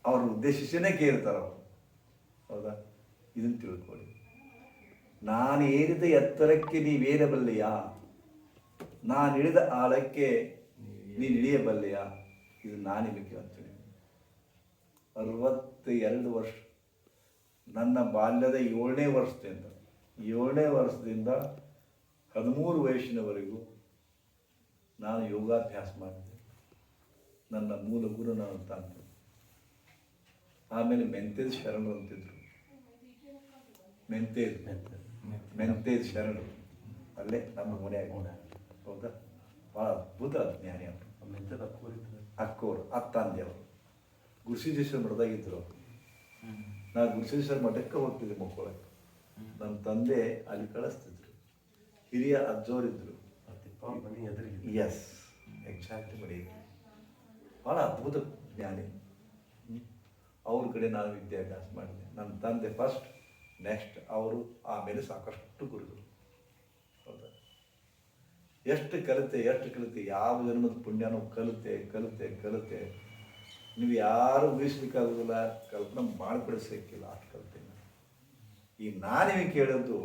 ಅವ್ರ ಉದ್ದೇಶಿಸಿನೇ ಕೇಳ್ತಾರೆ ಅವರು. ಹೌದಾ? ಇದನ್ನು ತಿಳ್ಕೊಳ್ಳಿ. ನಾನು ಏರಿದ ಎತ್ತರಕ್ಕೆ ನೀವೇರಬಲ್ಲೆಯಾ, ನಾನು ಇಳಿದ ಆಳಕ್ಕೆ ನೀನು ಇಳಿಯಬಲ್ಲೆಯಾ? ಇದು ನಾನು ನಿಮಗೆ ಕೇಳ್ತೀನಿ. 62 ವರ್ಷ, ನನ್ನ ಬಾಲ್ಯದ 7ನೇ ವರ್ಷದಿಂದ 13 ವಯಸ್ಸಿನವರೆಗೂ ನಾನು ಯೋಗಾಭ್ಯಾಸ ಮಾಡಿದೆ. ನನ್ನ ಮೂಲ ಗುರು ನನ್ನ ತಂದೆ. ಆಮೇಲೆ ಮೆಂತೇದ ಶರಣರು ಅಂತಿದ್ರು. ಮೆಂತೇದ ಶರಣರು ಅಲ್ಲೇ ನಮ್ಮ ಮನೆಯಾಗ. ಹೌದಾ? ಭಾಳ ಅದ್ಭುತ ಜ್ಞಾನಿ ಅವರು. ಅಕ್ಕೋರು ಅತ್ತಂದೆಯವರು ಗುರುಸಿದ್ದೇಶ್ವರ ಮಠದಾಗಿದ್ದರು. ನಾನು ಗುರುಸಿದ್ದೇಶ್ವರ ಮಠಕ್ಕೆ ಹೋಗ್ತಿದ್ದೆ ಮಕ್ಕಳಕ್ಕೆ. ನಮ್ಮ ತಂದೆ ಅಲ್ಲಿ ಕಳಿಸ್ತಿದ್ರು. ಹಿರಿಯ ಅಜ್ಜೋರಿದ್ದರು. ಎಸ್, ಎಕ್ಸಾಕ್ಟ್ ಮಡಿ. ಭಾಳ ಅದ್ಭುತ ಜ್ಞಾನಿ. ಅವ್ರ ಕಡೆ ನಾನು ವಿದ್ಯಾಭ್ಯಾಸ ಮಾಡಿದೆ. ನನ್ನ ತಂದೆ ಫಸ್ಟ್, ನೆಕ್ಸ್ಟ್ ಅವರು, ಆಮೇಲೆ ಸಾಕಷ್ಟು ಗುರುಗಳು. ಹೌದಾ? ಎಷ್ಟು ಕಲಿತೆ ಯಾವ ಜನ್ಮದ ಪುಣ್ಯನೂ ಕಲಿತೆ ನೀವು ಯಾರು ಊಹಿಸ್ಲಿಕ್ಕಾಗೋದಿಲ್ಲ, ಕಲ್ಪನೆ ಮಾಡಿಕೊಡಿಸಲಿಕ್ಕಿಲ್ಲ. ಅಷ್ಟು ಕಲಿತೆ. ಈಗ ನಾನು ನಿಮಗೆ ಕೇಳೋದು,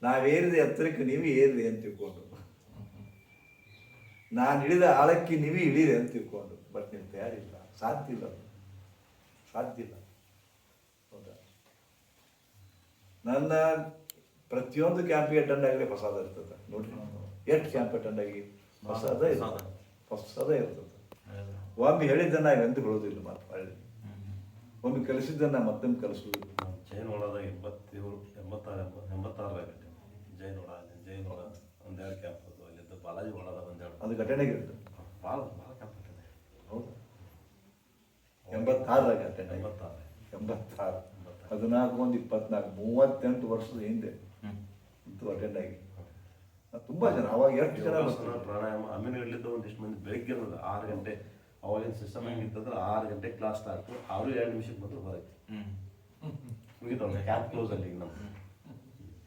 ನಾವೇರಿದ ಎತ್ತರಕ್ಕೆ ನೀವು ಏರಿದೆ ಅಂತ ತಿಳ್ಕೊಂಡು, ನಾನು ಇಳಿದ ಆಳಕ್ಕೆ ನೀವು ಇಳೀರಿ ಅಂತ ತಿಳ್ಕೊಂಡು. ಬಟ್ ನೀವು ತಯಾರಿಲ್ಲ, ಸಾಧ್ಯ ಇಲ್ಲ. ಹೌದಾ? ನನ್ನ ಪ್ರತಿಯೊಂದು ಕ್ಯಾಂಪಿಗೆ ಅಟೆಂಡ್ ಆಗಲಿ ಹೊಸದ ಇರ್ತದೆ. ನೋಡ್ರಿ, ಎಷ್ಟು ಕ್ಯಾಂಪ್ ಅಟೆಂಡ್ ಆಗಿ ಹೊಸದೇ ಇರ್ತದೆ. ಒಮ್ಮೆ ಹೇಳಿದ್ದನ್ನು ಎಂದೂ ಬಿಡೋದಿಲ್ಲ. ಮಾತು ಹಳ್ಳಿ ಒಮ್ಮೆ ಕಲಿಸಿದ್ದನ್ನು ಮತ್ತೊಮ್ಮೆ ಕಲಿಸೋದಿಲ್ಲ. ಜೈನೊಳದ 86 ಜೈನೊಳ ಒಂದೆರಡು ಕ್ಯಾಂಪ್ ಅದು. ಅಲ್ಲಿದ್ದು ಬಾಲಾಜಿ ಒಳದ ಒಂದೆರಡು, ಅದು ಘಟನೆಗೆ ಇರ್ತದೆ. ಭಾಳ ಕ್ಯಾಂಪ್ ಅಟೆಂಡ್. ಹೌದು, 86 ಅಟೆಂಡ್. 86 14 1 24 38 ವರ್ಷದ ಹಿಂದೆ ಅಂತೂ ಅಟೆಂಡ್ ಆಗಿ ತುಂಬ ಜನ. ಅವಾಗ ಎಷ್ಟು ಜನ ಪ್ರಾಣಾಯಾಮ ಆಮೇಲೆ ಇಲ್ಲಿದ್ದ ಒಂದಿಷ್ಟು ಮಂದಿ ಬೆಳಗ್ಗೆ 6 ಗಂಟೆ. ಅವಾಗಿನ ಸಿಸ್ಟಮ್ ಹೆಂಗಿತ್ತಂದ್ರೆ 6 ಗಂಟೆ ಕ್ಲಾಸ್ ಸ್ಟಾರ್ಟ್, 6-2 ನಿಮಿಷಕ್ಕೆ ಬಂದು ಹೊರಗೆ ಮುಗಿದವ್ರು. ಕ್ಯಾಂಪ್ ಕ್ಲೋಸ್ ಅಲ್ಲಿ ಈಗ ನಮ್ಮ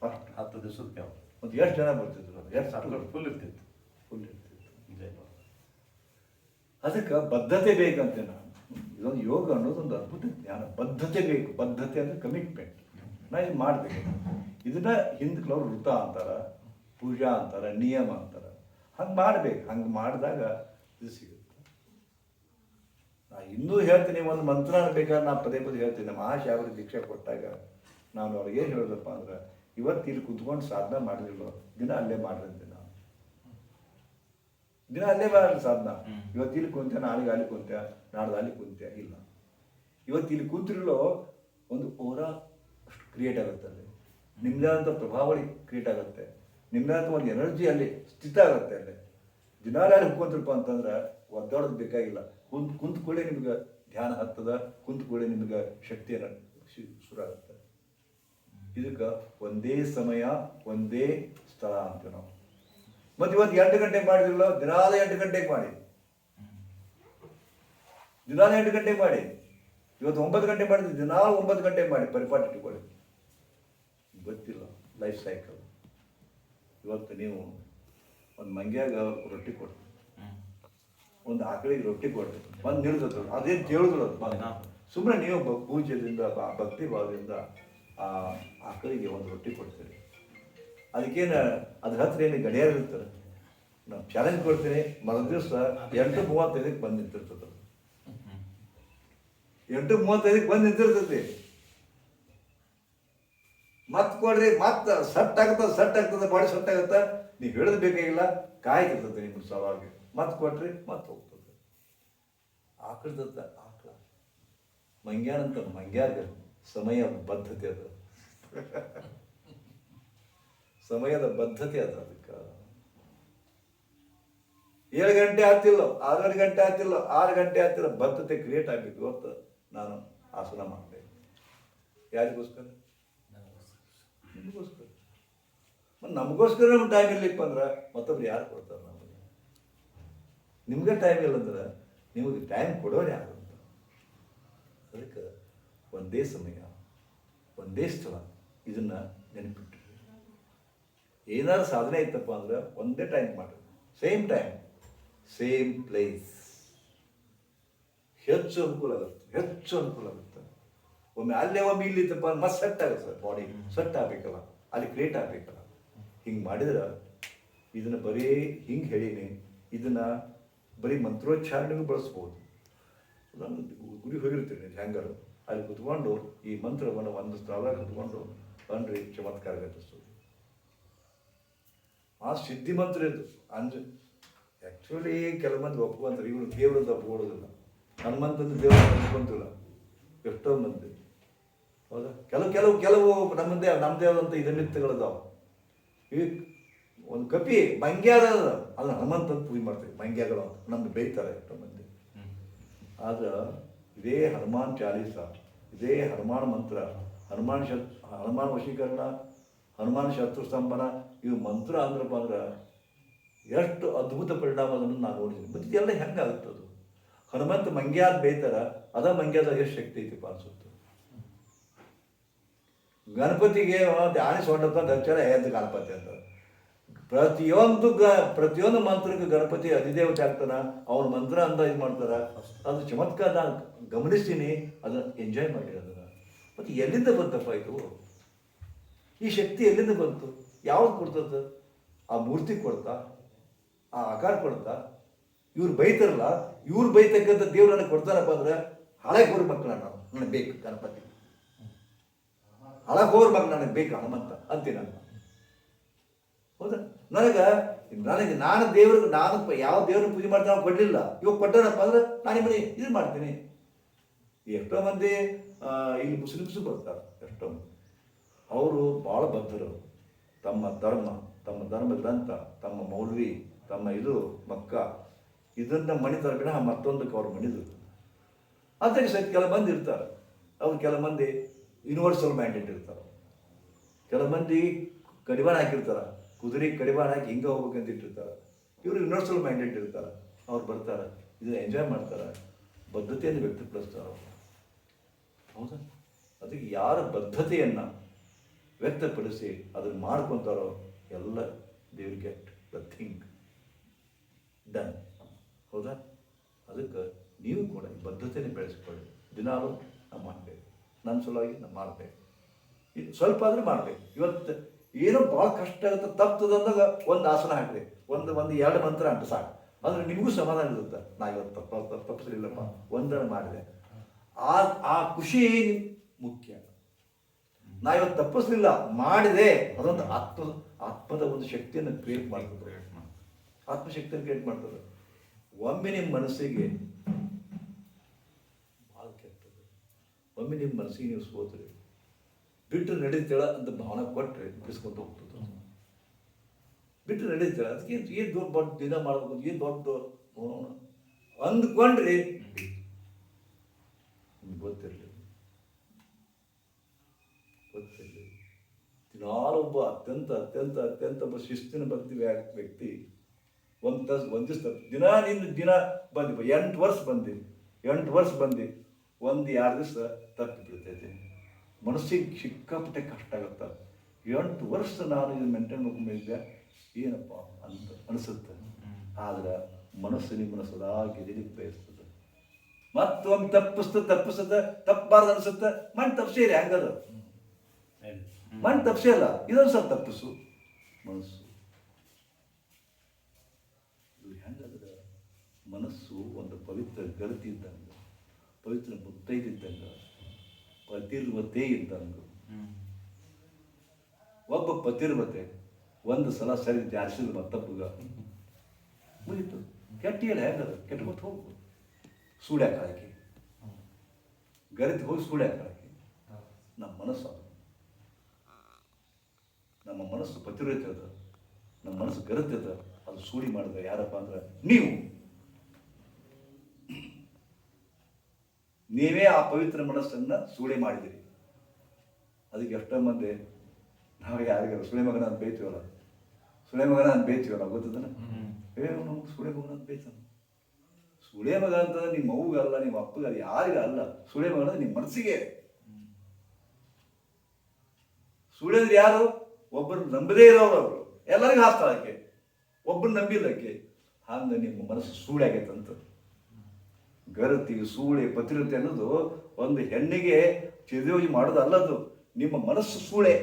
ಫಸ್ಟ್ 10 ದಿವಸದ ಕ್ಯಾಂಪ್. ಮತ್ತು ಎಷ್ಟು ಜನ ಬರ್ತಿದ್ರು? ಎಷ್ಟು ಫುಲ್ ಇರ್ತಿತ್ತು. ಅದಕ್ಕೆ ಬದ್ಧತೆ ಬೇಕಂತೆ. ನಾನು ಇದೊಂದು ಯೋಗ ಅನ್ನೋದೊಂದು ಅದ್ಭುತ ಜ್ಞಾನ. ಬದ್ಧತೆ ಬೇಕು. ಬದ್ಧತೆ ಅಂದರೆ ಕಮಿಟ್ಮೆಂಟ್. ನಾ ಇದು ಮಾಡಬೇಕು. ಇದನ್ನ ಹಿಂದಕ್ಲವ್ರು ವೃತ ಅಂತಾರೆ, ಪೂಜಾ ಅಂತಾರೆ, ನಿಯಮ ಅಂತಾರೆ. ಹಂಗೆ ಮಾಡಬೇಕು. ಹಂಗೆ ಮಾಡಿದಾಗ ಇದು ಸಿಗುತ್ತೆ. ನಾ ಇನ್ನೂ ಹೇಳ್ತೀನಿ, ಒಂದು ಮಂತ್ರ ಬೇಕಾದ್ರೆ ನಾ ಪದೇ ಹೇಳ್ತೀನಿ. ನಮ್ಮ ಮಹಾಶಾವರಿಗೆ ದೀಕ್ಷೆ ಕೊಟ್ಟಾಗ ನಾನು ಅವ್ರಿಗೆ ಏನು ಹೇಳಿದಪ್ಪ ಅಂದ್ರೆ, ಇವತ್ತು ಇಲ್ಲಿ ಕುತ್ಕೊಂಡು ಸಾಧನ ಮಾಡಿದಿಲ್ಲ, ದಿನ ಅಲ್ಲೇ ಮಾಡಿರಂತೆ. ನಾನು ದಿನ ಅಲ್ಲೇ ಮಾಡಲಿ ಸಾಧನ. ಇವತ್ತು ಇಲ್ಲಿ ಕುಂತೆ, ನಾಳೆಗೆ ಅಲ್ಲಿ ಕುಂತೆ, ನಾಡ್ದು ಅಲ್ಲಿ ಕುಂತೆ ಇಲ್ಲ. ಇವತ್ತು ಇಲ್ಲಿ ಕೂತಿರಲೋ ಒಂದು ಓರಾ ಅಷ್ಟು ಕ್ರಿಯೇಟ್ ಆಗುತ್ತೆ. ಅಲ್ಲಿ ನಿಮ್ಮದಾದಂಥ ಪ್ರಭಾವಳಿ ಕ್ರಿಯೇಟ್ ಆಗುತ್ತೆ. ನಿಮ್ಮದಾದಂಥ ಒಂದು ಎನರ್ಜಿ ಅಲ್ಲಿ ಸ್ಥಿತ ಆಗುತ್ತೆ. ಅಲ್ಲಿ ದಿನಾಲೇ ಹುಕ್ಕೊಂತಿರಪ್ಪ ಅಂತಂದ್ರೆ ಒದ್ದಾಡೋದು ಬೇಕಾಗಿಲ್ಲ. ಕುಂತ್ಕೊಳ್ಳಿ ನಿಮ್ಗೆ ಧ್ಯಾನ ಹತ್ತದ, ಕುಂತ್ಕೊಳ್ಳಿ ನಿಮ್ಗೆ ಶಕ್ತಿಯನ್ನು ಶುರು ಆಗುತ್ತೆ. ಇದಕ್ಕೆ ಒಂದೇ ಸಮಯ ಒಂದೇ ಸ್ಥಳ ಅಂತೀವಿ ನಾವು. ಮತ್ತು ಇವತ್ತು 8 ಗಂಟೆಗೆ ಮಾಡಿದಿಲ್ಲ, ದಿನಾಲ 8 ಗಂಟೆಗೆ ಮಾಡಿ. ದಿನಾಲ 8 ಗಂಟೆಗೆ ಮಾಡಿ. ಇವತ್ತು 9 ಗಂಟೆ ಮಾಡಿದ್ರೆ ದಿನಾಲ 9 ಗಂಟೆಗೆ ಮಾಡಿ. ಪರಿಪಾಠ ಇಟ್ಕೊಳ್ಳಿ. ಗೊತ್ತಿಲ್ಲ ಲೈಫ್ ಸೈಕಲ್. ಇವತ್ತು ನೀವು ಒಂದು ಮಂಗ್ಯಾಗ ರೊಟ್ಟಿ ಕೊಡ್ತೀವಿ, ಒಂದು ಆಕಳಿಗೆ ರೊಟ್ಟಿ ಕೊಡ್ತೀವಿ, ಒಂದು ನಿಲ್ದದ್ರು ಅದೇನು ಕೇಳಿದ್ರು. ಸುಮ್ಮನೆ ನೀವು ಪೂಜ್ಯದಿಂದ ಭಕ್ತಿ ಭಾವದಿಂದ ಆ ಆಕಳಿಗೆ ಒಂದು ರೊಟ್ಟಿ ಕೊಡ್ತೀರಿ. ಅದಕ್ಕೇನು ಅದ್ರ ಹತ್ರ ಏನು ಗಡಿಯಾರ ಇರ್ತಾರೆ. ನಾನು ಚಾಲೆಂಜ್ ಕೊಡ್ತೀನಿ, ಮರು ದಿವಸ 8:35 ಬಂದು ನಿಂತಿರ್ತದೆ. 8:35 ಬಂದು ನಿಂತಿರ್ತೈತಿ. ಮತ್ತೆ ಕೊಡ್ರಿ, ಮತ್ತೆ ಸಟ್ ಆಗ್ತದೆ, ಬಾಡಿ ಸಟ್ ಆಗುತ್ತೆ. ನೀವು ಹೇಳೋದು ಬೇಕಾಗಿಲ್ಲ, ಕಾಯ್ತಿರ್ತದೆ ನಿಮ್ಮ ಸಲುವಾಗಿ. ಮತ್ತೆ ಕೊಟ್ರಿ, ಮತ್ತೆ ಹೋಗ್ತದೆ. ಆಕಳದತ್ತ ಆಕಳ ಮಂಗ್ಯಾನಂತ ಮಂಗ್ಯಾಗ ಸಮಯ ಬದ್ಧತೆ ಅದ. ಸಮಯದ ಬದ್ಧತೆ ಅದ. ಅದಕ್ಕೆ 7 ಗಂಟೆ ಆಗ್ತಿಲ್ಲ, 6 ಗಂಟೆ ಆಗ್ತಿಲ್ಲ, 6 ಗಂಟೆ ಆಗ್ತಿಲ್ಲ, ಬದ್ಧತೆ ಕ್ರಿಯೇಟ್ ಆಗಬೇಕು. ಇವತ್ತು ನಾನು ಆಸನ ಮಾಡಬೇಕು. ಯಾರಿಗೋಸ್ಕರ? ನಿಮಗೋಸ್ಕರ. ಮತ್ತು ನಮಗೋಸ್ಕರ ನಮ್ಮ ಟೈಮ್ ಇರ್ಲಿಪ್ಪ ಅಂದ್ರೆ ಮತ್ತೊಬ್ರು ಯಾರು ಕೊಡ್ತಾರೆ ನಮಗೆ? ನಿಮ್ಗೆ ಟೈಮ್ ಇಲ್ಲ ಅಂದ್ರೆ ನಿಮಗೆ ಟೈಮ್ ಕೊಡೋರು ಯಾರು ಅಂತ. ಅದಕ್ಕೆ ಒಂದೇ ಸಮಯ ಒಂದೇ ಸ್ಥಳ, ಇದನ್ನು ನೆನಪಿಟ್ರಿ. ಏನಾದ್ರು ಸಾಧನೆ ಇತ್ತಪ್ಪ ಅಂದ್ರೆ ಒಂದೇ ಟೈಮ್ ಮಾಡಿರಿ. Same time same place. ಹೆಚ್ಚು ಅನುಕೂಲ ಆಗುತ್ತೆ. ಒಮ್ಮೆ ಅಲ್ಲೇ ಒಮ್ಮೆ ಇಲ್ಲಿತ್ತಪ್ಪ ಮತ್ತೆ ಸೆಟ್ ಆಗುತ್ತೆ ಸರ್. ಬಾಡಿ ಸೆಟ್ ಆಗಬೇಕಲ್ಲ, ಅಲ್ಲಿ ಕ್ರಿಯೇಟ್ ಆಗಬೇಕಲ್ಲ. ಹಿಂಗೆ ಮಾಡಿದ್ರೆ ಇದನ್ನು ಬರೀ ಹಿಂಗೆ ಹೇಳೀನಿ, ಇದನ್ನು ಬರೀ ಮಂತ್ರೋಚ್ಚಾರಣೆಗೂ ಬಳಸ್ಬೋದು. ನಾನು ಗುಡಿ ಹೋಗಿರ್ತೀನಿ ಹ್ಯಾಂಗರು, ಅಲ್ಲಿ ಕುತ್ಕೊಂಡು ಈ ಮಂತ್ರವನ್ನು ಒಂದು ಸ್ಥಳದಾಗ ಕುತ್ಕೊಂಡು ಅಂದ್ರಿ ಚಮತ್ಕಾರ ಗತಿಸ್ತದೆ. ಆ ಸಿದ್ಧಿ ಮಂತ್ರ ಇದು ಆ್ಯಕ್ಚುಲಿ ಕೆಲವು ಮಂದಿ ಒಪ್ಕೊಂತಾರೆ, ಇವರು ದೇವರದ್ದು ಒಪ್ಕೊಳ್ಳೋದಿಲ್ಲ. ಹನುಮಂತಂದು ದೇವರನ್ನು ಒಪ್ಕೊಂತಿಲ್ಲ ಎಷ್ಟೋ ಮಂದಿ. ಹೌದಾ? ಕೆಲವು ನಮ್ಮದೇ ಆದಂಥ ಇದನ್ನಿತ್ತಗಳಿದಾವೆ. ಈಗ ಒಂದು ಕಪಿ ಮಂಗ್ಯಾದ ಅದನ್ನ ಹನುಮಂತಂದು ಪೂಜೆ ಮಾಡ್ತೀವಿ, ಮಂಗ್ಯಗಳು ಅಂತ ನಮ್ದು ಬೈತಾರೆ ಎಷ್ಟೋ ಮಂದಿ. ಆದ್ರೆ ಇದೇ ಹನುಮಾನ್ ಚಾಲೀಸ, ಇದೇ ಹನುಮಾನ್ ಮಂತ್ರ, ಹನುಮಾನ್ ವಶೀಕರಣ, ಹನುಮಾನ್ ಶತ್ರು ಸ್ತಂಭನ, ಇವು ಮಂತ್ರ ಅಂದ್ರಪ್ಪ ಅಂದ್ರೆ ಎಷ್ಟು ಅದ್ಭುತ ಪರಿಣಾಮ ಅದನ್ನು ನಾನು ನೋಡಿದ್ದೀನಿ. ಮತ್ತು ಇದೆಲ್ಲ ಹೆಂಗಾಗುತ್ತದು? ಹನುಮಂತ ಮಂಗ್ಯಾದ ಬೈತಾರ, ಅದ ಮಂಗ್ಯದ ಎಷ್ಟು ಶಕ್ತಿ ಐತಿಪ್ಪ ಅನ್ಸುತ್ತೆ. ಗಣಪತಿಗೆ ಧ್ಯಾನ ಸೊಂಡಪ್ಪ ದಕ್ಷಿಣ ಎದ್ದು ಗಣಪತಿ ಅಂತ ಪ್ರತಿಯೊಂದು ಮಂತ್ರಕ್ಕೆ ಗಣಪತಿ ಅಧಿದೇವತೆ ಆಗ್ತಾನ. ಅವನ ಮಂತ್ರ ಅಂತ ಇದು ಮಾಡ್ತಾರ. ಅದು ಚಮತ್ಕಾರ ನಾನು ಗಮನಿಸ್ತೀನಿ, ಅದನ್ನ ಎಂಜಾಯ್ ಮಾಡಿ ಅದನ್ನ. ಮತ್ತು ಎಲ್ಲಿಂದ ಬಂತಪ್ಪ ಇದು? ಈ ಶಕ್ತಿ ಎಲ್ಲಿಂದ ಬಂತು? ಯಾವ್ದು ಕೊಡ್ತದ? ಆ ಮೂರ್ತಿ ಕೊಡ್ತಾ, ಆ ಆಕಾರ ಕೊಡ್ತಾ? ಇವ್ರು ಬೈತಾರಲ್ಲ, ಇವ್ರು ಬೈತಕ್ಕಂಥ ದೇವ್ರು ನನಗೆ ಕೊಡ್ತಾರಪ್ಪ ಅಂದ್ರೆ ಹಳಗೆ ಹೋರ್ ಮಕ್ಕಳ ನಾವು ನನಗೆ ಬೇಕು ಗಣಪತಿ, ಹಳಗೆ ಹೋರ್ ಮಕ್ಕಳು ನನಗೆ ಬೇಕು ಹನುಮಂತ ಅಂತೀನಿ ನಾನು. ಹೌದಾ? ನಾನು ದೇವ್ರಿಗೆ ಯಾವ ದೇವ್ರನ್ನ ಪೂಜೆ ಮಾಡ್ತೀನಿ ನಾವು ಕೊಡಲಿಲ್ಲ, ಇವಾಗ ಕೊಟ್ಟನಪ್ಪ ಅಂದ್ರೆ ನಾನು ಮನೆ ಇದು ಮಾಡ್ತೀನಿ. ಎಷ್ಟೋ ಮಂದಿ ಇಲ್ಲಿ ಮುಸ್ಲಿಮ್ಸು ಬರ್ತಾರೆ, ಎಷ್ಟೋ ಮಂದಿ ಅವರು ಭಾಳ ಬದ್ಧರು. ತಮ್ಮ ಧರ್ಮ ಗ್ರಂಥ, ತಮ್ಮ ಮೌಲ್ವಿ, ತಮ್ಮ ಇದು ಮಕ್ಕ ಇದನ್ನ ಮಣಿತಾರೆ ಬಿಡ ಮತ್ತೊಂದಕ್ಕೆ ಅವ್ರು ಮಣಿದರು. ಅದಕ್ಕೆ ಸಹಿತ ಕೆಲ ಮಂದಿ ಇರ್ತಾರೆ, ಅವ್ರು ಕೆಲ ಮಂದಿ ಯೂನಿವರ್ಸಲ್ ಮೈಂಡೆಡ್ ಇರ್ತಾರೆ. ಕೆಲವು ಮಂದಿ ಕಡಿವಾಣ ಹಾಕಿರ್ತಾರೆ, ಕುದುರೆ ಕಡಿವಾಣ ಹಾಕಿ ಹಿಂಗೆ ಹೋಗ್ಬೇಕಂತ ಇಟ್ಟಿರ್ತಾರೆ. ಇವರು ಯೂನಿವರ್ಸಲ್ ಮೈಂಡೆಡ್ ಇರ್ತಾರೆ. ಅವ್ರು ಬರ್ತಾರೆ, ಇದನ್ನ ಎಂಜಾಯ್ ಮಾಡ್ತಾರೆ, ಬದ್ಧತೆಯನ್ನು ವ್ಯಕ್ತಪಡಿಸ್ತಾರೆ ಅವರು. ಹೌದಾ? ಅದಕ್ಕೆ ಯಾರ ಬದ್ಧತೆಯನ್ನು ವ್ಯಕ್ತಪಡಿಸಿ ಅದನ್ನು ಮಾಡ್ಕೊತಾರೋ ಎಲ್ಲ they will get the thing done. ಹೌದಾ? ಅದಕ್ಕೆ ನೀವು ಕೂಡ ಈ ಬದ್ಧತೆಯನ್ನು ಬೆಳೆಸ್ಕೊಳ್ಳಿ. ದಿನಾಲೂ ನಾವು ಮಾಡಬೇಕು, ನನ್ನ ಸಲುವಾಗಿ ನಾವು ಮಾಡಬೇಕು. ಇದು ಸ್ವಲ್ಪ ಆದರೂ ಮಾಡಬೇಕು. ಇವತ್ತು ಏನೋ ಭಾಳ ಕಷ್ಟ ಆಗುತ್ತೆ, ತಪ್ಪದಂದಾಗ ಒಂದು ಆಸನ ಹಾಕಿದೆ, ಒಂದು 2 ಮಂತ್ರ ಅಂತ ಸಾಕು. ಅಂದರೆ ನಿಮಗೂ ಸಮಾಧಾನ ಇರುತ್ತೆ, ನಾ ಇವತ್ತು ತಪ್ಪಿಸಲಿಲ್ಲಪ್ಪ, ಒಂದನ್ನು ಮಾಡಿದೆ. ಆ ಖುಷಿ ಮುಖ್ಯ. ನಾ ಇವತ್ತು ತಪ್ಪಿಸ್ಲಿಲ್ಲ, ಮಾಡಿದೆ, ಅದೊಂದು ಆತ್ಮದ ಒಂದು ಶಕ್ತಿಯನ್ನು ಕ್ರಿಯೇಟ್ ಮಾಡ್ತದೆ, ಆತ್ಮಶಕ್ತಿಯನ್ನು ಕ್ರಿಯೇಟ್ ಮಾಡ್ತದೆ. ಒಮ್ಮೆ ನಿಮ್ಮ ಮನಸ್ಸಿಗೆ ಭಾಳ ಕೆಟ್ಟದ್ದು, ಒಮ್ಮೆ ನಿಮ್ಮ ಮನಸ್ಸಿಗೆ ನೀವು ಸೋತ್ರಿ, ಬಿಟ್ಟು ನಡೀತೇಳ ಅಂತ ಭಾವನೆ ಕೊಟ್ಟರೆ ಬಿಡಿಸ್ಕೊಂಡು ಹೋಗ್ತದೆ. ಬಿಟ್ಟು ನಡೀತೇಳ ಅದಕ್ಕೆ ಏನು ದೊಡ್ಡ ದಿನ ಮಾಡ್ಬೇಕು, ಏನು ದೊಡ್ಡ ಅಂದ್ಕೊಂಡ್ರಿ ನಿಮ್ಗೆ ಗೊತ್ತಿರಲಿ. ದಿನಾಲೊಬ್ಬ ಅತ್ಯಂತ ಒಬ್ಬ ಶಿಸ್ತಿನ ಭಕ್ತಿ ವ್ಯಕ್ತಿ ಒಂದು ದಿವಸ ದಿನ ಬಂದಿ 8 ವರ್ಷ ಬಂದು 1-2 ದಿವಸ ತಪ್ಪಿ ಬಿಡ್ತೈತೆ. ಮನಸ್ಸಿಗೆ ಸಿಕ್ಕಾಪಟ್ಟೆ ಕಷ್ಟ ಆಗುತ್ತೆ. 8 ವರ್ಷ ನಾನು ಇದು ಮೇಂಟೈನ್ ಮಾಡ್ಕೊಂಡಿದ್ದೆ ಏನಪ್ಪ ಅಂತ ಅನಿಸುತ್ತೆ. ಆದ್ರೆ ಮನಸ್ಸು ನಿಮ್ಮನ್ನು ಸದಾ ಗೆದಿಲಿಕ್ಕೆ ಬಯಸ್ತದೆ. ಮತ್ತೊಮ್ಮೆ ತಪ್ಪಿಸ್ತದೆ ತಪ್ಪಬಾರ್ದು ಅನಿಸುತ್ತೆ, ಮಣ್ಣು ತಪ್ಪಿಸಿರಿ. ಹಂಗದ ಮಣ್ಣು ತಪ್ಪಿಸಲ್ಲ, ಇದೊಂದು ಸಲ ತಪ್ಪಿಸು ಮನಸ್ಸು. ಇದು ಹೆಂಗದ? ಮನಸ್ಸು ಒಂದು ಪವಿತ್ರ ಗರತಿ ಇದ್ದಂಗೆ, ಪವಿತ್ರ ಮುತ್ತೈದಿದ್ದಂಗೆ, ಪತಿರ್ವತೆ ಇದ್ದಂಗೆ. ಒಬ್ಬ ಪತಿರ್ವತೆ ಒಂದು ಸಲ ಸರಿ ಜಾರಿಸಿದ ಮತ್ತೊಬ್ಬಗ ಮುಗಿತು. ಕೆಟ್ಟಿಯಲ್ಲ ಹೆಂಗದ? ಕೆಟ್ಟ ಹೋಗು ಸೂಡ್ಯಾಕ ಹಾಕಿ ಗರಿತಿ ಹೋಗಿ ಸೂಡ್ಯಾಕ ಹಾಕಿ. ನಮ್ಮ ಮನಸ್ಸು ನಮ್ಮ ಮನಸ್ಸು ಪತಿರ್ವತೆ ಅದ, ನಮ್ಮ ಮನಸ್ಸು ಗರತಿ ಅದು ಸೂಡಿ ಮಾಡಿದ ಯಾರಪ್ಪ ಅಂದ್ರೆ ನೀವೇ ಆ ಪವಿತ್ರ ಮನಸ್ಸನ್ನು ಸೂಳೆ ಮಾಡಿದಿರಿ. ಅದಕ್ಕೆ ಎಷ್ಟೋ ಮಂದಿ ನಾವು ಯಾರಿಗಾರ ಸುಳೆ ಮಗನ ಅಂತ ಬೇಯ್ತೀವಲ್ಲ, ಸುಳೆ ಮಗನ ಅಂತ ಬೇಯ್ತೀವಲ್ಲ, ಗೊತ್ತದನ? ನಮ್ಗೆ ಸುಳೆ ಮಗನ ಅಂತ ಬೇಯ್ತಾನ. ಸುಳೆ ಮಗ ಅಂತಂದ್ರೆ ನಿಮ್ಮ ಮಗುಗಲ್ಲ, ನಿಮ್ಮ ಅಪ್ಪಗಲ್ಲ, ಯಾರಿಗಲ್ಲ. ಸುಳೆ ಮಗನ ನಿಮ್ಮ ಮನಸ್ಸಿಗೆ. ಸುಳೆ ಅಂದ್ರೆ ಯಾರು? ಒಬ್ಬರು ನಂಬದೇ ಇರೋರು. ಅವರು ಎಲ್ಲರಿಗೂ ಹಾಸ್ತಾಳಕ್ಕೆ, ಒಬ್ಬರು ನಂಬಿಲ್ಲಕ್ಕೆ. ಹಂಗೆ ನಿಮ್ಮ ಮನಸ್ಸು ಸುಳೆ ಆಗೈತಂತ. ಗರತಿ ಸೂಳೆ ಪತಿರತೆ ಅನ್ನೋದು ಒಂದು ಹೆಣ್ಣಿಗೆ ಚಿರಯೋಗಿ ಮಾಡೋದು ಅಲ್ಲದು. ನಿಮ್ಮ ಮನಸ್ಸು ಸೂಳೆ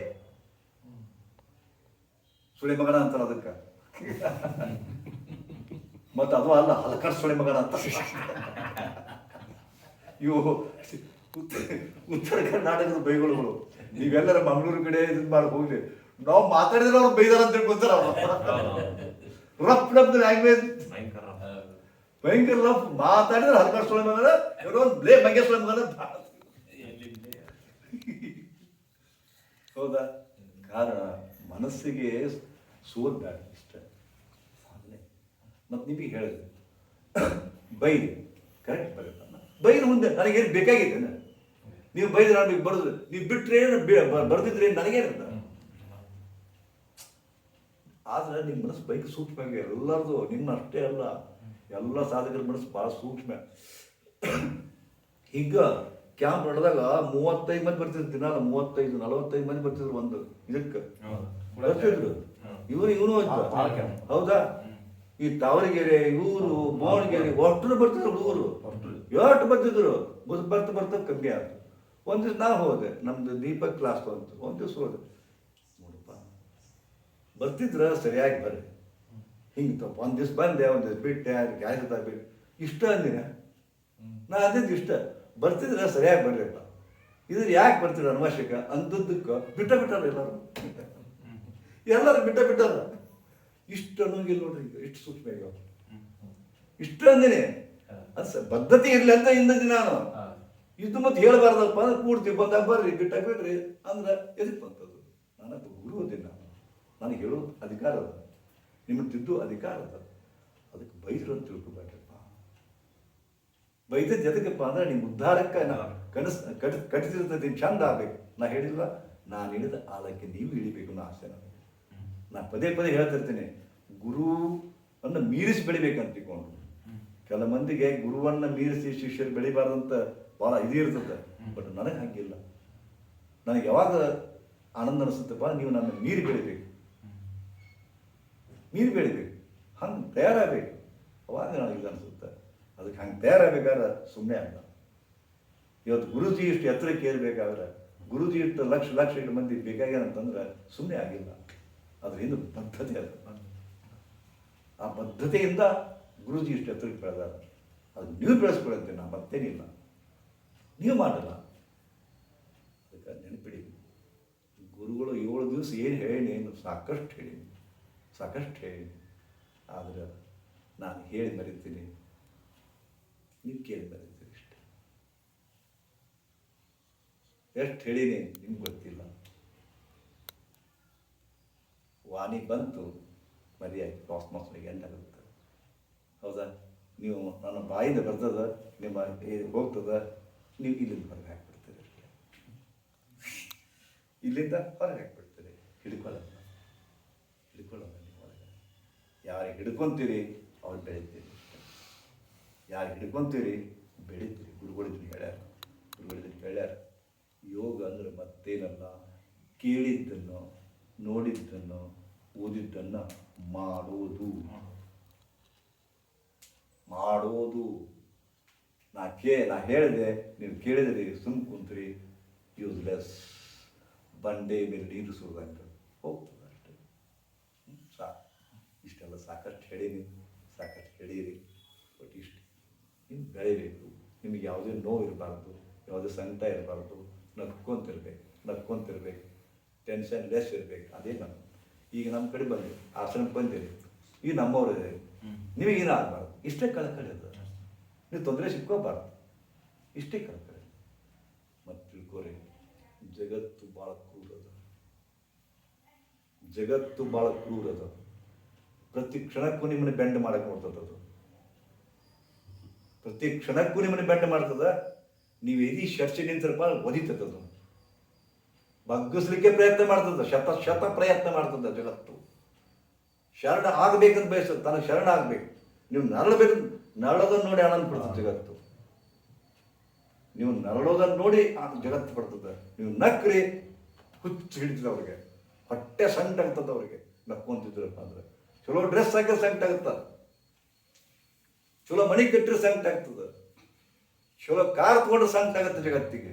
ಮಗನ ಅಂತಾರೆ ಅದಕ್ಕೆ. ಮತ್ತು ಅದು ಅಲ್ಲ, ಹಲಕರ್ ಸುಳೆ ಮಗನ ಅಂತ. ಇವು ಉತ್ತರ ಕರ್ನಾಟಕದ ಬೈಗಳು. ನೀವೆಲ್ಲರ ಮಂಗಳೂರು ಕಡೆ ಇದನ್ನ ಮಾಡಿ ಹೋಗ್ಲಿ, ನಾವು ಮಾತಾಡಿದ್ರೆ ಅವ್ರು ಬೈದಾರ ಅಂತ ತಿಳ್ಕೊತಾರ. ರಫ್ ರಫ್ ಲ್ಯಾಂಗ್ವೇಜ್, ಭಯಂಕರ ರಫ್ ಮಾತಾಡಿದ್ರೆ ಹಲಕರ್ ಸುಳೆ ಮಗನ, ಒಂದು ಬ್ಲೇ ಮಂಗೆ ಸುಳೆ ಮಗನ. ಹೌದಾ? ಕಾರಣ ಮನಸ್ಸಿಗೆ ಸೋಲ್ಬೇಡ ಇಷ್ಟ. ಮತ್ತು ನಿಮಗೆ ಹೇಳಿದೆ ಬೈದು ಕರೆಕ್ಟ್ ಬರುತ್ತೆ. ಬೈದು ಮುಂದೆ ನನಗೇನು ಬೇಕಾಗಿದೆ, ನೀವು ಬೈದ್ರೆ ನಾನು ಬರೋದು, ನೀವು ಬಿಟ್ಟರೆ ಬರ್ದಿದ್ರೆ ನನಗೇನಿರ್ತ. ಆದ್ರೆ ನಿಮ್ಮ ಮನಸ್ಸು ಬೈಕ್ ಸೂಕ್ಷ್ಮ. ಎಲ್ಲರದು ನಿಮ್ಮ ಅಷ್ಟೇ ಅಲ್ಲ, ಎಲ್ಲ ಸಾಧಕರ ಮನಸ್ಸು ಭಾಳ ಸೂಕ್ಷ್ಮ. ಈಗ ಕ್ಯಾಂಪ್ ನಡೆದಾಗ 35 ಮಂದಿ ಬರ್ತಿದ್ರು ದಿನ, 35-45 ಮಂದಿ ಬರ್ತಿದ್ರು ಒಂದು ಇದಕ್ಕೆ ಬರ್ತಿದ್ರು. ಇವನು ಹೌದಾ? ಈ ತಾವರಿಗೆರೆ, ಇವರು ಬೋಣಗೆರೆ ಒಟ್ಟರು ಬರ್ತಿದ್ರು ಹುಡುಗರು, ಎಷ್ಟು ಬರ್ತಿದ್ರು. ಬರ್ತಾ ಕಮ್ಮಿ ಆಯ್ತು. ಒಂದು ದಿವ್ಸ ನಾವು ಹೋದೆ, ನಮ್ದು ದೀಪಕ್ ಕ್ಲಾಸ್ ಬಂತು. ಒಂದು ದಿವ್ಸ ಹೋದೆ, ನೋಡಪ್ಪ ಬರ್ತಿದ್ರ ಸರಿಯಾಗಿ ಬರ್ರಿ, ಹಿಂಗೆ ತಪ್ಪ. ಒಂದು ದಿವ್ಸ ಬಂದೆ, ಒಂದು ದಿವ್ಸ ಬಿಟ್ಟೆ, ಗ್ಯಾಸ್ ಬಿಟ್ಟು ಇಷ್ಟ ಅಂದಿನ. ನಾ ಅಂದಿದ್ದು ಇಷ್ಟ, ಬರ್ತಿದ್ರ ಸರಿಯಾಗಿ ಬರ್ರಿಪ್ಪ. ಇದ್ರ ಯಾಕೆ ಬರ್ತೀರ ಅನವಶ್ಯಕ ಅಂದದ್ದಕ್ಕೆ ಬಿಟ್ಟಾರ ಎಲ್ಲರೂ ಬಿಟ್ಟಾರ. ಇಷ್ಟು ಅನ್ನೋಂಗಿಲ್ಲ ನೋಡ್ರಿ, ಈಗ ಇಷ್ಟು ಸೂಕ್ಷ್ಮ ಈಗ ಇಷ್ಟು ಅಂದಿನಿ. ಅದು ಬದ್ಧತೆ ಇರಲಿ ಅಂತ ಇಂದಿನ ನಾನು ಇದು ಮತ್ತೆ ಹೇಳಬಾರ್ದಪ್ಪ ಅಂದ್ರೆ ಕೂಡ್ತೀವಿ, ಬಂದಾಗ ಬರ್ರಿ ಬಿಟ್ಟಾಗ್ಬಿಡ್ರಿ ಅಂದ್ರೆ ಎದಕ್ಕೆ ಬಂತದ್ದು? ನನಗೆ ಗುರು ಅದಿಲ್ಲ, ನನಗೆ ಹೇಳೋದು ಅಧಿಕಾರ ಅದ, ನಿಮಗೆ ತಿದ್ದು ಅಧಿಕಾರ ಅದ. ಅದಕ್ಕೆ ಬೈದ್ರು ಅಂತ ತಿಳ್ಕೊಬೇಡ್ರಪ್ಪ. ಬೈದದ್ದು ಎದಕ್ಕಪ್ಪ ಅಂದ್ರೆ ನಿಮ್ಮ ಉದ್ಧಾರಕ್ಕೆ ಕಟ್ಟಿಸಿರ್ತದೆ, ಚಂದ ಆಗ್ಬೇಕು. ನಾ ಹೇಳಿಲ್ವ, ನಾನು ಇಳಿದ ಆಳಕ್ಕೆ ನೀವು ಇಳಿಬೇಕು ಅನ್ನೋ ಆಸೆ ನನಗೆ. ನಾನು ಪದೇ ಹೇಳ್ತಿರ್ತೀನಿ, ಗುರುವನ್ನು ಮೀರಿಸಿ ಬೆಳಿಬೇಕಂತ ತಿಳ್ಕೊಂಡು. ಕೆಲ ಮಂದಿಗೆ ಗುರುವನ್ನು ಮೀರಿಸಿ ಶಿಷ್ಯರು ಬೆಳಿಬಾರ್ದಂತ ಭಾಳ ಇದು ಇರ್ತದೆ. ಬಟ್ ನನಗೆ ಹಾಗಿಲ್ಲ. ನನಗೆ ಯಾವಾಗ ಆನಂದ ಅನಿಸುತ್ತಪ್ಪ, ನೀವು ನನ್ನ ಮೀರಿ ಬೆಳಿಬೇಕು, ಹಂಗೆ ತಯಾರಾಗಬೇಕು. ಅವಾಗ ನನಗೆ ಇದು ಅನಿಸುತ್ತೆ. ಅದಕ್ಕೆ ಹಂಗೆ ತಯಾರಾಗಬೇಕಾದ್ರೆ ಸುಮ್ಮನೆ ಅಲ್ಲ. ಇವತ್ತು ಗುರುಜಿ ಇಷ್ಟು ಎತ್ತರಕ್ಕೆ ಏರ್ಬೇಕಾದ್ರೆ, ಗುರುಜಿ ಇಷ್ಟು ಲಕ್ಷ ಇಷ್ಟು ಮಂದಿ ಬೇಕಾಗ್ಯಾನಂತಂದ್ರೆ ಸುಮ್ಮನೆ ಆಗಿಲ್ಲ. ಅದರಿಂದ ಬದ್ಧತೆ ಅದು. ಆ ಬದ್ಧತೆಯಿಂದ ಗುರುಜಿ ಇಷ್ಟು ಎತ್ತರಕ್ಕೆ ಬೆಳೆದಾರ. ಅದು ನೀವು ಬೆಳೆಸ್ಕೊಳಂತೆ, ನಾ ಮತ್ತೇನಿಲ್ಲ, ನೀವು ಮಾಡಲ್ಲ. ಅದಕ್ಕೆ ನೆನಪಿಡಿ, ಗುರುಗಳು 7 ದಿವಸ ಏನು ಹೇಳೀನಿ, ಸಾಕಷ್ಟು ಹೇಳೀನಿ. ಆದರೆ ನಾನು ಹೇಳಿ ಮರಿತೀನಿ, ನೀವು ಕೇಳಿ ಮರಿತೀರಿ ಇಷ್ಟೆ. ಎಷ್ಟು ಹೇಳೀನಿ ನಿಮ್ಗೆ ಗೊತ್ತಿಲ್ಲ. ವಾಣಿ ಬಂತು, ಮರಿಯಾಗಿ ಕಾಸ್ಮಾಸ್ನಿಗೆ ಎಂಟಾಗುತ್ತೆ. ಹೌದಾ? ನೀವು ನನ್ನ ಬಾಯಿಂದ ಬರ್ತದ, ನಿಮ್ಮ ಹೋಗ್ತದ, ನೀವು ಇಲ್ಲಿಂದ ಹೊರಗೆ ಹಾಕ್ಬಿಡ್ತೀರಿ ಅಷ್ಟೇ. ಇಲ್ಲಿಂದ ಹೊರಗೆ ಹಾಕ್ಬಿಡ್ತೀರಿ. ಹಿಡ್ಕೊಳ್ಳೋಲ್ಲ ನೀವು ಹೊರಗೆ. ಯಾರಿಗೆ ಹಿಡ್ಕೊತೀರಿ ಅವ್ರು ಬೆಳಿತೀರಿ. ಯಾರಿಗೆ ಹಿಡ್ಕೊತೀರಿ ಬೆಳಿತೀರಿ. ಗುರುಗಳಿದ್ರು ಹೇಳ್ಯಾರ, ಯೋಗ ಅಂದ್ರೆ ಮತ್ತೇನಲ್ಲ, ಕೇಳಿದ್ದನ್ನು, ನೋಡಿದ್ದನ್ನು, ಓದಿದ್ದನ್ನು ಮಾಡೋದು. ನಾ ಹೇಳಿದೆ, ನೀವು ಕೇಳಿದ್ರಿ, ಸುಮ್ ಕುಂತ್ರಿ, ಯೂಸ್ಲೆಸ್, ಬಂಡೆ ಮೇಲೆ ನೀರು ಸುರಿದಂಗೆ ಹೋಗ್ತದೆ ಅಷ್ಟೇ. ಸಾಕು. ಇಷ್ಟೆಲ್ಲ ಸಾಕಷ್ಟು ಹೇಳೀರಿ. ಬಟ್ ಇಷ್ಟು ನೀವು ಬೆಳಿಬೇಕು. ನಿಮಗೆ ಯಾವುದೇ ನೋವು ಇರಬಾರ್ದು, ಯಾವುದೇ ಸಂಕಟ ಇರಬಾರ್ದು. ನಕ್ಕೊಂತಿರ್ಬೇಕು, ಟೆನ್ಷನ್ ಲೆಸ್ ಇರಬೇಕು. ಅದೇ ನಾನು ಈಗ ನಮ್ಮ ಕಡೆ ಬಂದೆ, ಆಶ್ರಮಕ್ಕೆ ಬಂದಿರಿ, ಈಗ ನಮ್ಮವ್ರು ಇದೆ, ನಿಮಗೇನು ಆಗಬಾರ್ದು. ಇಷ್ಟೇ ಕಳಕಳಿ ಅದು. ನೀವು ತೊಂದರೆ ಸಿಕ್ಕೋಬಾರ್ದು, ಇಷ್ಟೇ ಕಳಕಳಿ. ಮತ್ತು ತಿಳ್ಕೊರಿ, ಜಗತ್ತು ಭಾಳ ಕ್ರೂರದ. ಪ್ರತಿ ಕ್ಷಣಕ್ಕೂ ನಿಮ್ಮನ್ನು ಬೆಂಡ್ ಮಾಡಕ್ಕೆ ನೋಡ್ತದದು. ಪ್ರತಿ ಕ್ಷಣಕ್ಕೂ ನಿಮ್ಮನ್ನು ಬೆಂಡ್ ಮಾಡ್ತದ. ನೀವು ಎದಿ ಶರ್ಚೆ ನಿಂತಿರಪ್ಪ, ಒದಿತದದು. ಬಗ್ಗಿಸ್ಲಿಕ್ಕೆ ಪ್ರಯತ್ನ ಮಾಡ್ತದ, ಶತ ಪ್ರಯತ್ನ ಮಾಡ್ತದ ಜಗತ್ತು. ಶರಣ ಆಗ್ಬೇಕಂತ ಬಯಸ್ತದೆ, ತನಗೆ ಶರಣ ಆಗ್ಬೇಕು. ನೀವು ನರಳೋದನ್ನು ನೋಡಿ ಆನಂದ ಪಡ್ತದೆ ಜಗತ್ತು. ನೀವು ನರಳೋದನ್ನು ನೋಡಿ ಜಗತ್ತು ಪಡ್ತದೆ. ನೀವು ನಕ್ರಿ, ಹುಚ್ಚು ಹಿಡಿತದೆ ಅವ್ರಿಗೆ, ಹೊಟ್ಟೆ ಸಂಕಟ ಆಗ್ತದೆ ಅವ್ರಿಗೆ. ನಕ್ಕೊಂತಿದ್ರಪ್ಪ ಅಂದ್ರೆ ಚಲೋ ಡ್ರೆಸ್ ಹಾಕಿದ್ರೆ ಸಂಕಟ ಆಗುತ್ತ, ಚಲೋ ಮನೆ ಕಟ್ಟಿದ್ರೆ ಸಂಕಟ ಆಗ್ತದೆ. ಚಲೋ ಕಾರ್ ತಗೊಂಡ್ರೆ ಸಂಕಟ ಆಗತ್ತೆ ಜಗತ್ತಿಗೆ.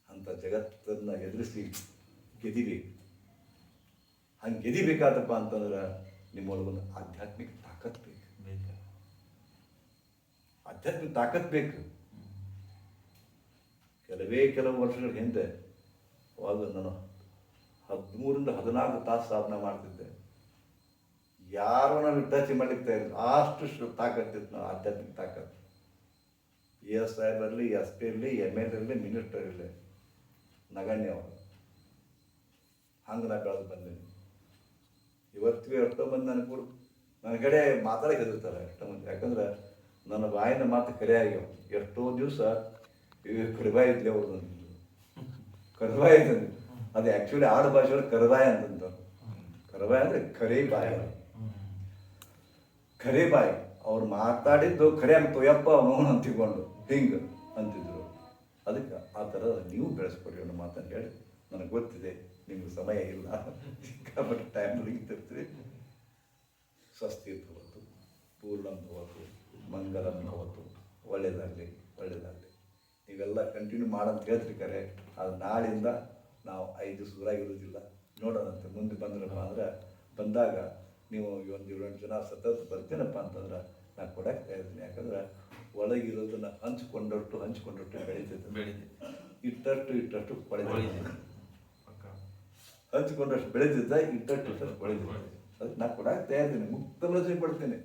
ಅಂತ ಜಗತ್ತನ್ನ ಎದುರಿಸಿ ಗೆದಿಬೇಕು. ಹಂಗೆ ಗೆದಿಬೇಕಾದಪ್ಪ ಅಂತಂದ್ರೆ ನಿಮ್ಮೊಳಗೊಂದು ಆಧ್ಯಾತ್ಮಿಕ ತಾಕತ್ ಬೇಕು. ಆಧ್ಯಾತ್ಮಿಕ ತಾಕತ್ ಬೇಕು. ಕೆಲವು ವರ್ಷಗಳ ಹಿಂದೆ ಅವಾಗ ನಾನು 13ರಿಂದ 14 ತಾಸು ಸಾಧನೆ ಮಾಡ್ತಿದ್ದೆ. ಯಾರು ನಾನು ಟಚ್ ಮಾಡ್ಲಿಕ್ಕೆ ಇಲ್ಲ, ಅಷ್ಟು ತಾಕತ್ತಿತ್ತು. ನಾವು ಆಧ್ಯಾತ್ಮಿಕ ತಾಕತ್ತು. ESI ಬರಲಿ, SP ಇರಲಿ, ML ಇರಲಿ, ಮಿನಿಸ್ಟರ್ ಇರಲಿ, ನಗಣ್ಯ ಅವರು. ಹಂಗೆ ನಾ ಬೆಳೆದು ಬಂದೇನೆ. ಇವತ್ತಿಗೂ ಎಷ್ಟೋ ಮಂದಿ ನನ್ನ ಕಡೆ ಮಾತಾಡಕ್ಕೆ ಹೆದರ್ತಾರೆ ಎಷ್ಟೋ ಮಂದಿ. ಯಾಕಂದ್ರೆ ನನ್ನ ಬಾಯಿನ ಮಾತು ಕರೆ ಆಗ್ಯಾವ. ಎಷ್ಟೋ ದಿವಸ ಕರಿಬಾಯಿ ಇದ್ಲಿ ಅವ್ರು ನಂದು ಕರಿಬಾಯಿ ಇದ್ದಂದು. ಅದು ಆ್ಯಕ್ಚುಲಿ ಆಡು ಭಾಷೆಯೊಳಗೆ ಕರಿಬಾಯಿ ಅಂತಂತ. ಕರಿಬಾಯಿ ಅಂದರೆ ಖರೆ ಬಾಯಿ. ಅವ್ರು ಮಾತಾಡಿದ್ದು ಖರೆ ಆಗ್ತೋ ಯಪ್ಪ ಅವನು ಅಂತಿಕೊಂಡು ಹಿಂಗೆ ಅಂತಿದ್ರು. ಅದಕ್ಕೆ ಆ ಥರ ನೀವು ಬೆಳೆಸ್ಕೊಡಿ ಅನ್ನೋ ಮಾತನ್ನು ಹೇಳಿ, ನನಗೆ ಗೊತ್ತಿದೆ ನಿಮ್ಗೆ ಸಮಯ ಇಲ್ಲ, ಸಿಕ್ಕಾಪಟ್ಟೆ ಟೈಮ್ ಮುಗಿತಿರ್ತೀರಿ. ಸ್ವಸ್ತಿ ಭವತು, ಪೂರ್ಣಂ ಭವತು, ಮಂಗಲಂ ಭವತು. ಒಳ್ಳೆಯದಾಗಲಿ. ನೀವೆಲ್ಲ ಕಂಟಿನ್ಯೂ ಮಾಡಂತ ಹೇಳ್ತೀರಿ ಕರೆ. ಅದು ನಾಳಿಂದ ನಾವು 5 ದಿವಸ ಊರಾಗಿರೋದಿಲ್ಲ, ನೋಡೋಣಂತೆ. ಮುಂದೆ ಬಂದಾಗ ನೀವು ಒಂದು 7-8 ಜನ ಸತತ ಬರ್ತೀನಪ್ಪ ಅಂತಂದ್ರೆ ನಾನು ಕೊಡಕ್ಕೆ ಇದ್ದೀನಿ. ಯಾಕಂದ್ರೆ ಒಳಗಿರೋದನ್ನ ಹಂಚ್ಕೊಂಡಷ್ಟು ಬೆಳೀತೈತೆ. ಇಟ್ಟಷ್ಟು ಕೊಳೆದೈತೆ. ಹಂಚ್ಕೊಂಡಷ್ಟು ಬೆಳೆದಿದ್ದ ಇಟ್ಟಷ್ಟು ಕೊಳೆದಿದೆ. ಅದಕ್ಕೆ ನಾನು ಕೊಡಕ್ಕೆ ತಯಾರಿದ್ದೀನಿ. ಮುಕ್ತ ಮನಸ್ಸಿಗೆ ಕೊಡ್ತೇನೆ.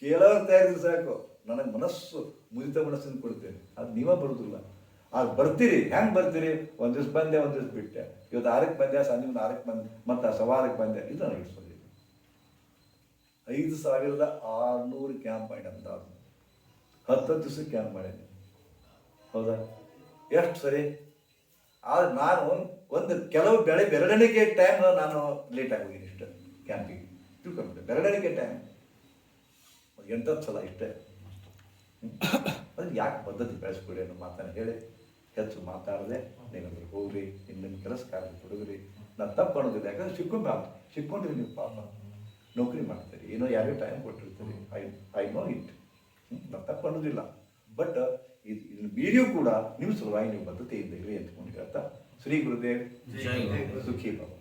ಕೇಳೋರು ತಯಾರಿದ್ರೆ ಸಾಕು. ನನಗೆ ಮುದಿತ ಮನಸ್ಸಿನ ಕೊಡ್ತೇನೆ. ಅದು ನೀವೇ ಬರೋದಿಲ್ಲ. ಅದು ಬರ್ತೀರಿ. ಹೆಂಗೆ ಬರ್ತೀರಿ? ಒಂದು ದಿವ್ಸ ಬಂದೆ, ಒಂದು ದಿವ್ಸ ಬಿಟ್ಟೆ. ಇವತ್ತು 6ಕ್ಕೆ ಬಂದೆ, ಸಂಜೆ 6ಕ್ಕೆ ಬಂದೆ, ಮತ್ತು 6:15 ಬಂದೆ. ಇದು ನನಗೆ ಇಟ್ಕೊಂಡಿದ್ದೀನಿ. 5,600 ಕ್ಯಾಂಪ್ ಮಾಡಿ ಅಂತ 10 ದಿವಸ ಕ್ಯಾಂಪ್ ಮಾಡೀನಿ. ಹೌದಾ? ಎಷ್ಟು ಸರಿ? ಆದರೆ ನಾನು ಕೆಲವು ಬೆರಳಿಗೆ ಟೈಮ್ ನಾನು ಲೇಟ್ ಆಗೋಗಿನಿ. ಇಷ್ಟ ಕ್ಯಾಂಪಿಗೆ ತಿಳ್ಕೊಂಬಿಟ್ಟೆ. ಬೆರಳಿಗೆ ಟೈಮ್ 8 ಸಲ ಇಷ್ಟೇ. ಅದಕ್ಕೆ ಯಾಕೆ ಪದ್ಧತಿ ಬೆಳೆಸ್ಕೊಡಿ ಅನ್ನೋ ಮಾತನ್ನು ಹೇಳಿ ಹೆಚ್ಚು ಮಾತಾಡದೆ ನೀವೆಲ್ಲರೂ ಹೋಗ್ರಿ, ಇನ್ನೊಂದು ಕೆಲಸ ಕಾರ್ಯ ಹುಡುಗ್ರಿ. ನಾನು ತಪ್ಪು ಅನ್ನೋದಿಲ್ಲ. ಯಾಕಂದ್ರೆ ಸಿಕ್ಕೊಂಡ್ರಿ ನೀವು ಪಾಪ ನೌಕರಿ ಮಾಡ್ತೀರಿ, ಏನೋ ಯಾರೇ ಟೈಮ್ ಕೊಟ್ಟಿರ್ತೀರಿ. I know it. ನಾನು ತಪ್ಪು ಅನ್ನೋದಿಲ್ಲ. ಬಟ್ ಇದು ವಿಡಿಯೋ ಕೂಡ ನಿಮ್ಮ ಸಲುವಾಗಿ ನೀವು ಬದ್ಧತೆಯಿಂದ ಇರಿ ಅಂದ್ಕೊಂಡು ಹೇಳ್ತಾ ಶ್ರೀ ಗುರುದೇವ್ ಸುಖಿ ಭವ.